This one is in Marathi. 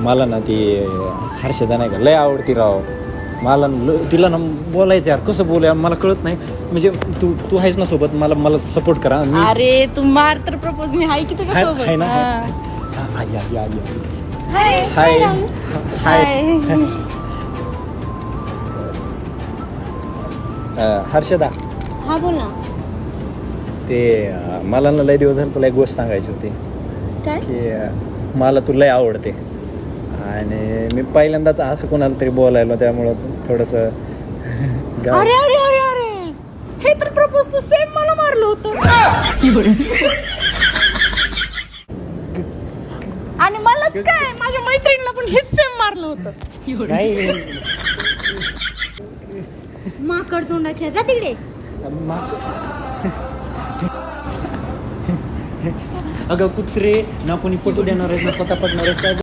मला ना ती हर्षदा नाही का लय आवडती राव. मला तिला ना बोलायचं यार, कसं बोलूया मला कळत नाही. म्हणजे तू आहेस ना सोबत, मला सपोर्ट करा. अरे तू मार तर प्रपोज, मी हाय की तुझ्या सोबत. आहे ना. हाय हाय हाय. हर्षदा, हा बोल ना. ते मला ना लय दिवस झाले तुला एक गोष्ट सांगायची होती काय? की मला तू लय आवडते. आणि मी पहिल्यांदाच असं कोणाला तरी बोलायला, त्यामुळं थोडंसं अरे अरे अरे अरे, हे तर प्रपोज तू सेम मला मारलं होतं. आणि मलाच काय, माझ्या मैत्रिणीला पण हेच सेम मारलं होतं. नाही. माकड तोंडाच्या, जा तिकडे. अगं कुत्रे ना कोणी पटू देणार आहेत ना स्वतः पटणार आहेस काय.